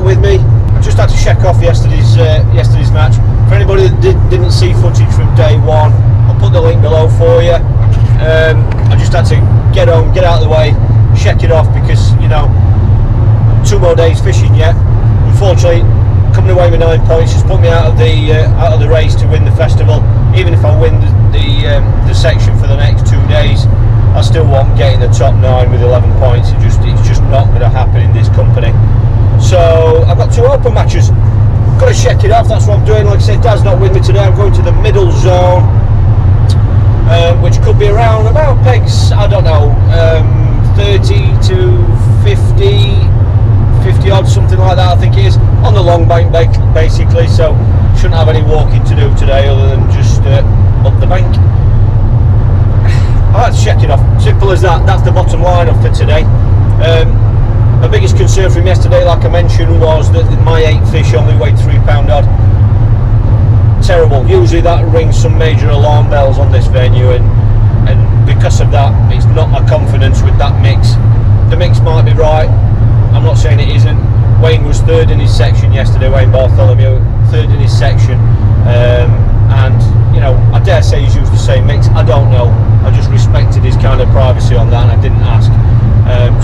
with me. I just had to check off yesterday's match. For anybody that didn't see footage from day one, I'll put the link below for you. I just had to get out of the way, check it off, because, you know, 2 more days fishing yet. Unfortunately, coming away with 9 points just put me out of the race to win the festival. Even if I win the section for the next 2 days, I still won't get in the top 9 with 11 points. It's just not going to happen in this company. So I've got 2 open matches. Got to check it off. That's what I'm doing. Like I said, Dad's not with me today. I'm going to the middle zone, which could be around about pegs, I don't know, 30 to 50 odd, something like that. I think it is on the long bank basically. So shouldn't have any walking to do today other than just up the bank. I'll have to check it off. Simple as that. That's the bottom line of for today. My biggest concern from yesterday, like I mentioned, was that my 8 fish only weighed £3 odd. Terrible. Usually that rings some major alarm bells on this venue, and because of that, it's not my confidence with that mix. The mix might be right. I'm not saying it isn't. Wayne was 3rd in his section yesterday. Wayne Bartholomew, 3rd in his section, and you know, I dare say he's used the same mix. I don't know. I just respected his kind of privacy on that, and I didn't ask.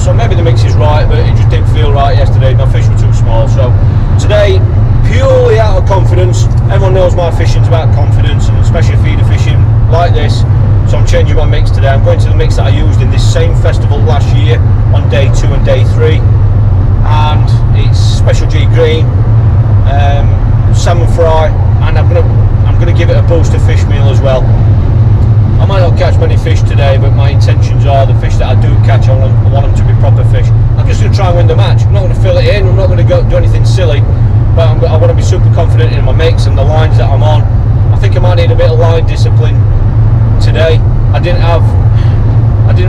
So maybe the mix is right, but it just didn't feel right yesterday. My fish were too small. So today, purely out of confidence. Everyone knows my fishing's about confidence, and especially feeder fishing like this. So I'm changing my mix today. I'm going to the mix that I used in this same festival last year on day 2 and day 3, and it's Special G green, salmon fry, and I'm gonna give it a booster fish meal as well. I might not catch many fish today, but my intentions are the fish that I do catch, I want them to be proper fish. I'm just going to try and win the match. I'm not going to fill it in, I'm not going to go do anything silly, but I want to be super confident in my mix and the lines that I'm on. I think I might need a bit of line discipline today. I didn't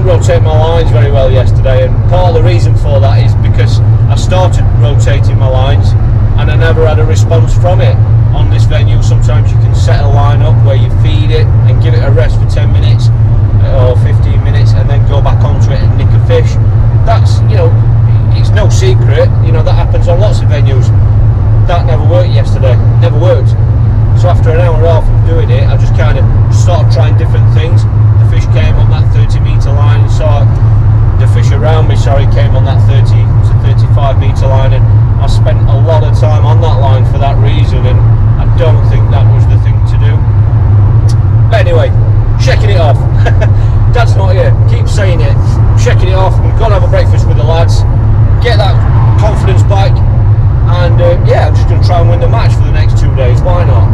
rotate my lines very well yesterday, and part of the reason for that is because I started rotating my lines and I never had a response from it. On this venue, sometimes you can set a line up where you feed it and give it a rest for 10 minutes or 15 minutes and then go back onto it and nick a fish. That's, you know, it's no secret, you know, that happens on lots of venues. That never worked yesterday, never worked. So after an hour and a half of doing it, I just kind of started trying different things. The fish came on that 30-metre line, and saw the fish around me, came on that 30 to 35-metre line, and I spent a lot of time on that line for that reason, and I don't think that was the thing to do. But anyway, checking it off. Dad's not here, keep saying it. Checking it off, we've got to have a breakfast with the lads, get that confidence back, and yeah, I'm just going to try and win the match for the next 2 days, why not?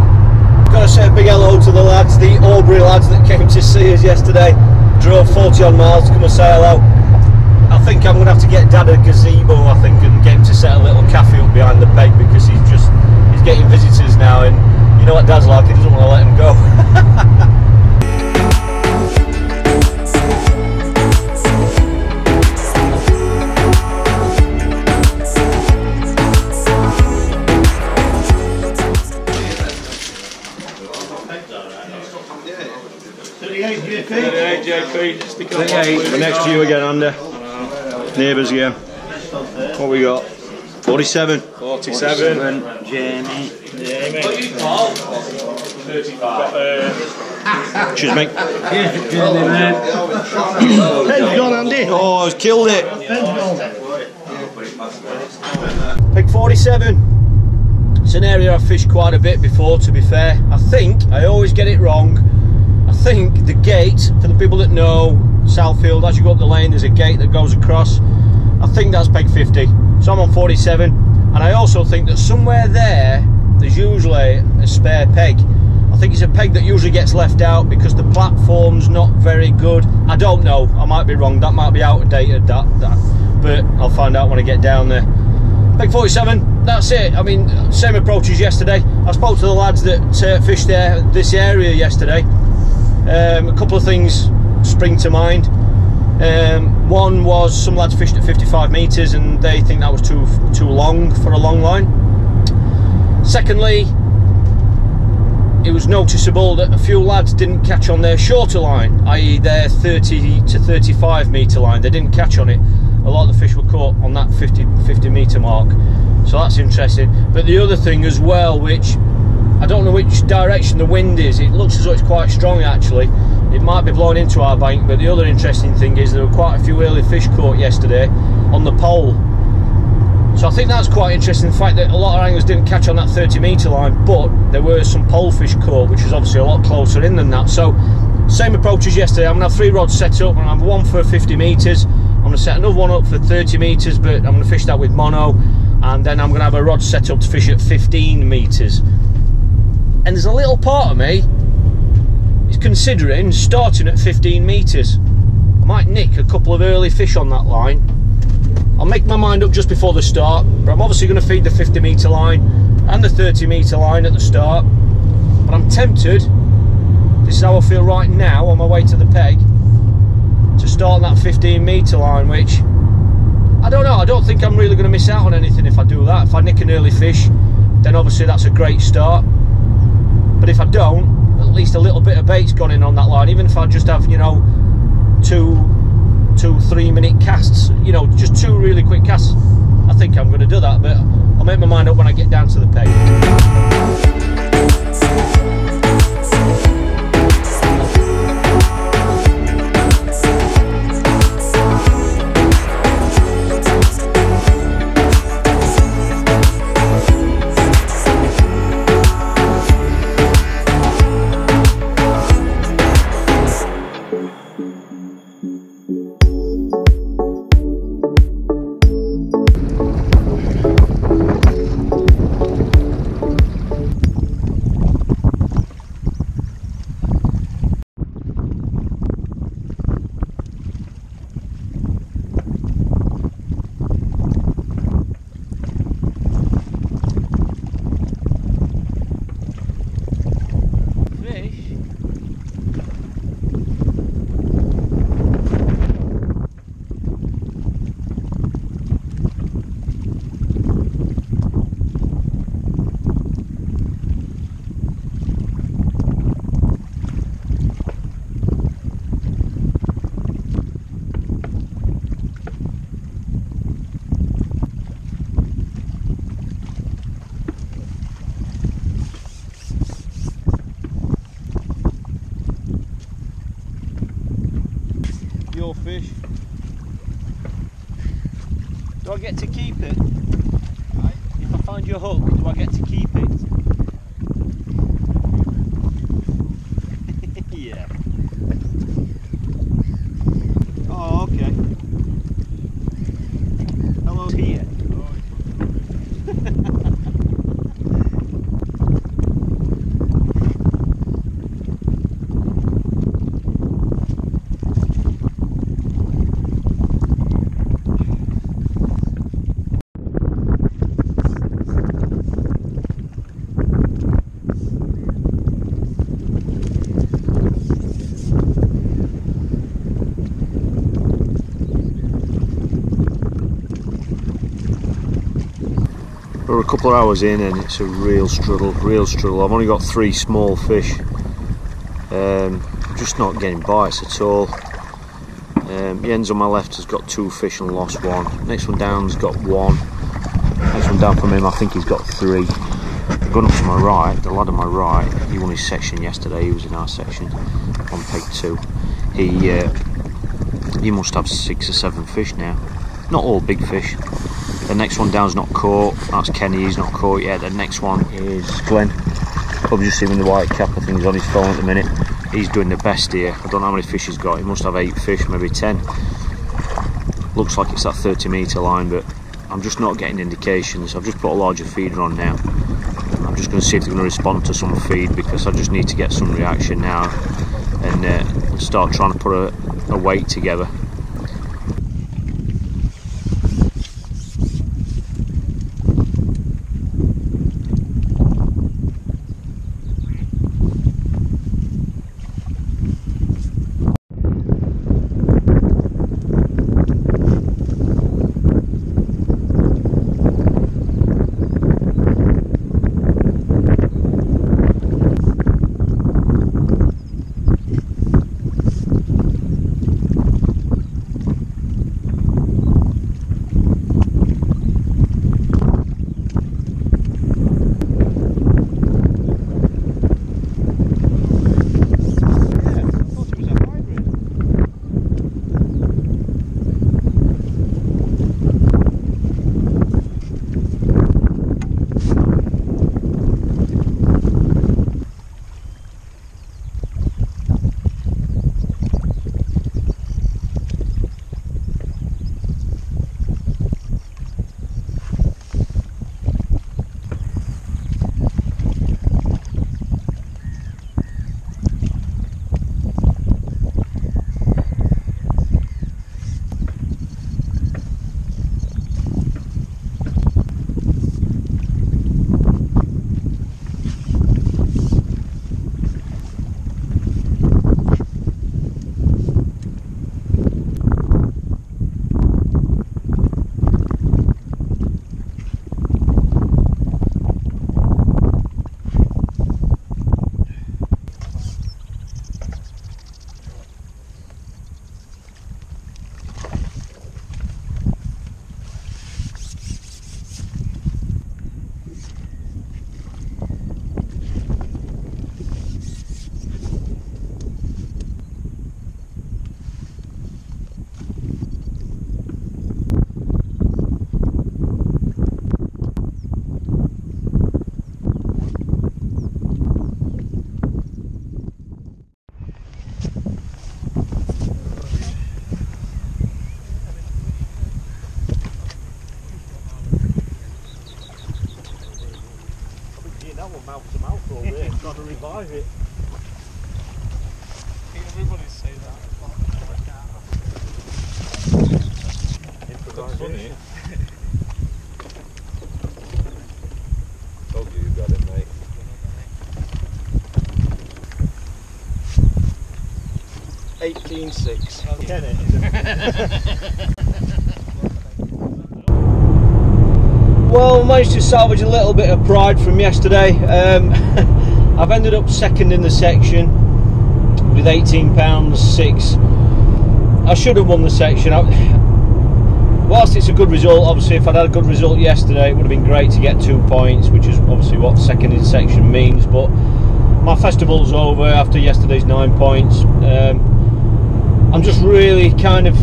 Got to say a big hello to the lads, the Aubrey lads that came to see us yesterday. Drove 40 odd miles to come and say hello. I think I'm going to have to get Dad a gazebo, I think, and get him to set a little cafe up behind the peg, because he's getting visitors now, and you know what Dad's like, he doesn't want to let him go. We're next to you again, Andy. Neighbours again. What we got? 47. 47. Jamie. Cheers, mate. Pen's gone, Andy. Oh, he's killed it. Pig 47. It's an area I've fished quite a bit before, to be fair. I think I always get it wrong. I think the gate, for the people that know Southfield, as you go up the lane there's a gate that goes across. I think that's peg 50, so I'm on 47, and I also think that somewhere there's usually a spare peg. I think it's a peg that usually gets left out because the platform's not very good. I don't know, I might be wrong, that might be outdated, that but I'll find out when I get down there. Peg 47, that's it. I mean, same approach as yesterday. I spoke to the lads that fished this area yesterday. A couple of things spring to mind. One was some lads fished at 55 metres and they think that was too long for a long line. Secondly, it was noticeable that a few lads didn't catch on their shorter line, i.e. their 30 to 35 metre line. They didn't catch on it. A lot of the fish were caught on that 50 metre mark. so that's interesting. But the other thing as well, which I don't know which direction the wind is, it looks as though it's quite strong actually. It might be blowing into our bank, but the other interesting thing is there were quite a few early fish caught yesterday on the pole. So I think that's quite interesting, the fact that a lot of anglers didn't catch on that 30-metre line, but there were some pole fish caught, which is obviously a lot closer in than that. So same approach as yesterday. I'm going to have 3 rods set up, and I'm one for 50 metres. I'm going to set another one up for 30 metres, but I'm going to fish that with mono, and then I'm going to have a rod set up to fish at 15 metres. And there's a little part of me is considering starting at 15 metres. I might nick a couple of early fish on that line. I'll make my mind up just before the start, but I'm obviously going to feed the 50-metre line and the 30-metre line at the start. But I'm tempted, this is how I feel right now on my way to the peg, to start on that 15-metre line, which, I don't know, I don't think I'm really going to miss out on anything if I do that. If I nick an early fish, then obviously that's a great start. But if I don't, at least a little bit of bait's gone in on that line, even if I just have, you know, two 3-minute casts, you know, just 2 really quick casts. I think I'm going to do that, but I'll make my mind up when I get down to the peg. Your fish. Do I get to keep it? Right. If I find your hook, do I get to keep it? Yeah. Oh, okay. Hello here. We're a couple of hours in and it's a real struggle, I've only got 3 small fish. I'm just not getting bites at all. Jens on my left has got 2 fish and lost 1. Next one down's got 1. Next one down from him, I think he's got 3. Going up to my right, the lad on my right, he won his section yesterday, he was in our section on peg 2. He must have 6 or 7 fish now. Not all big fish. The next one down's not caught, that's Kenny, he's not caught yet. The next one is Glenn. Probably just seen him in the white cap, I think he's on his phone at the minute. He's doing the best here. I don't know how many fish he's got, he must have 8 fish, maybe 10. Looks like it's that 30-metre line, but I'm just not getting indications. I've just put a larger feeder on now. I'm just going to see if they're going to respond to some feed, because I just need to get some reaction now and start trying to put a weight together. mouth to mouth all day, trying to revive it. Everybody say that. Improvisation. Told you got it, mate. $18.6. Get it, isn't it? Well, managed to salvage a little bit of pride from yesterday. I've ended up second in the section with £18.6. I should have won the section. Whilst it's a good result, obviously if I'd had a good result yesterday, it would have been great to get 2 points, which is obviously what second in section means. But my festival's over after yesterday's 9 points. I'm just really kind of,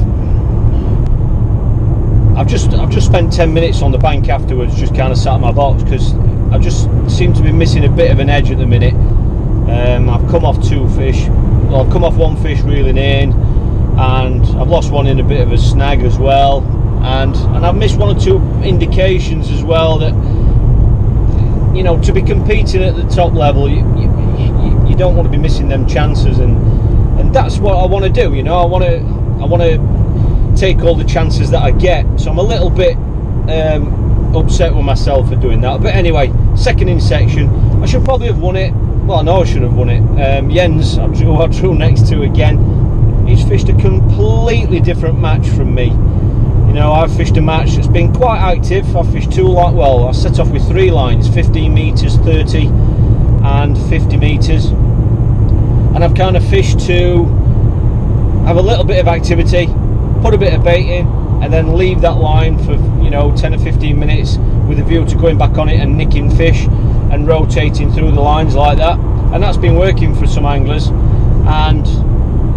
I've just spent 10 minutes on the bank afterwards, just kind of sat in my box, because I just seem to be missing a bit of an edge at the minute. I've come off 2 fish. Well, I've come off 1 fish reeling in, and I've lost one in a bit of a snag as well, and I've missed 1 or 2 indications as well that, you know, to be competing at the top level, you don't want to be missing them chances, and that's what I want to do. You know, I want to take all the chances that I get. So I'm a little bit upset with myself for doing that. But anyway, second in section. I should probably have won it. Well, I know I should have won it. Jens, I drew next to again. He's fished a completely different match from me. You know, I've fished a match that's been quite active. I've fished 2 like, well, I set off with 3 lines, 15 metres, 30 and 50 metres. And I've kind of fished to have a little bit of activity, put a bit of bait in, and then leave that line for, you know, 10 or 15 minutes with a view to going back on it and nicking fish and rotating through the lines like that. And that's been working for some anglers, and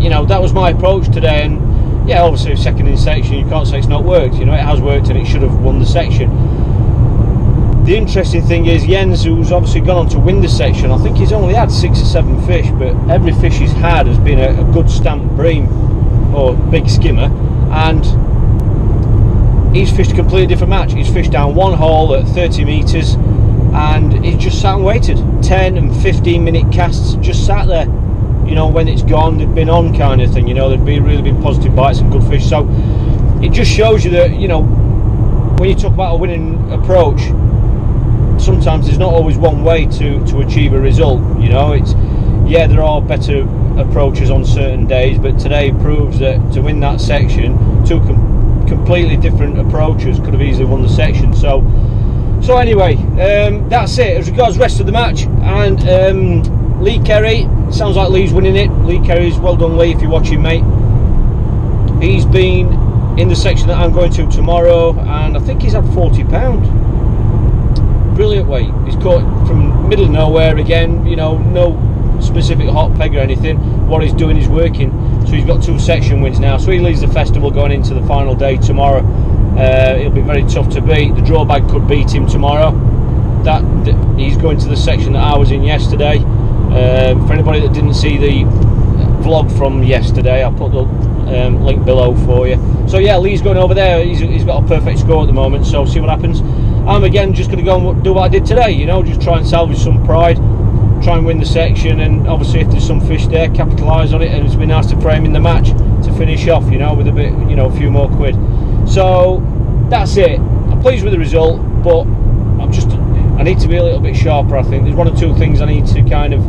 you know, that was my approach today. And yeah, obviously second in section, you can't say it's not worked. You know, it has worked, and it should have won the section. The interesting thing is Jens, who's obviously gone on to win the section, I think he's only had 6 or 7 fish, but every fish he's had has been a good stamp bream or big skimmer, and he's fished a completely different match. He's fished down 1 hole at 30 metres, and he's just sat and waited. 10 and 15 minute casts, just sat there. You know, when it's gone, they've been on, kind of thing. You know, there'd really been positive bites and good fish. So it just shows you that, you know, when you talk about a winning approach, sometimes there's not always one way to achieve a result. You know, it's, yeah, there are better approaches on certain days, but today proves that to win that section, 2 completely different approaches could have easily won the section. So anyway, that's it as regards the rest of the match. And Lee Kerry, sounds like Lee's winning it. Lee Kerry's, well done Lee if you're watching, mate. He's been in the section that I'm going to tomorrow, and I think he's had £40. Brilliant weight. He's caught from middle of nowhere again, you know, no specific hot peg or anything. What he's doing is working. So he's got 2 section wins now. So he leads the festival going into the final day tomorrow. It'll be very tough to beat. The draw bag could beat him tomorrow. He's going to the section that I was in yesterday. For anybody that didn't see the vlog from yesterday, I'll put the link below for you. So yeah, Lee's going over there. He's got a perfect score at the moment, so see what happens. I'm again just going to go and do what I did today, you know, just try and salvage some pride, try and win the section, and obviously if there's some fish there, capitalise on it, and it's been nice to frame in the match to finish off, you know, with a bit, you know, a few more quid. So that's it. I'm pleased with the result, but I need to be a little bit sharper. I think there's 1 or 2 things I need to kind of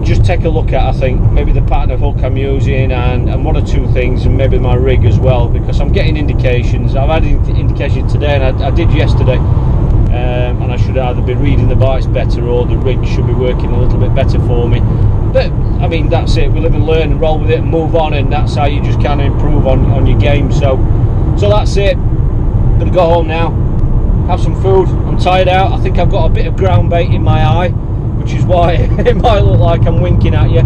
just take a look at. I think maybe the pattern of hook I'm using, and 1 or 2 things, and maybe my rig as well, because I'm getting indications. I've had indications today, and I did yesterday, and I should either be reading the bites better, or the rig should be working a little bit better for me. But I mean, that's it. We live and learn and roll with it and move on, and that's how you just kind of improve on your game. So that's it. I'm gonna go home now, have some food. I'm tired out. I think I've got a bit of ground bait in my eye, which is why it might look like I'm winking at you.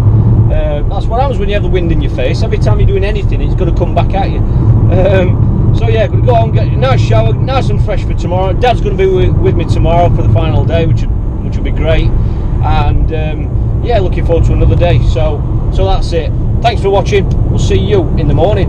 That's what happens when you have the wind in your face. Every time you're doing anything, it's going to come back at you. So yeah, going to go home, get a nice shower, nice and fresh for tomorrow. Dad's going to be with me tomorrow for the final day, which will be great. And yeah, looking forward to another day. So that's it. Thanks for watching. We'll see you in the morning.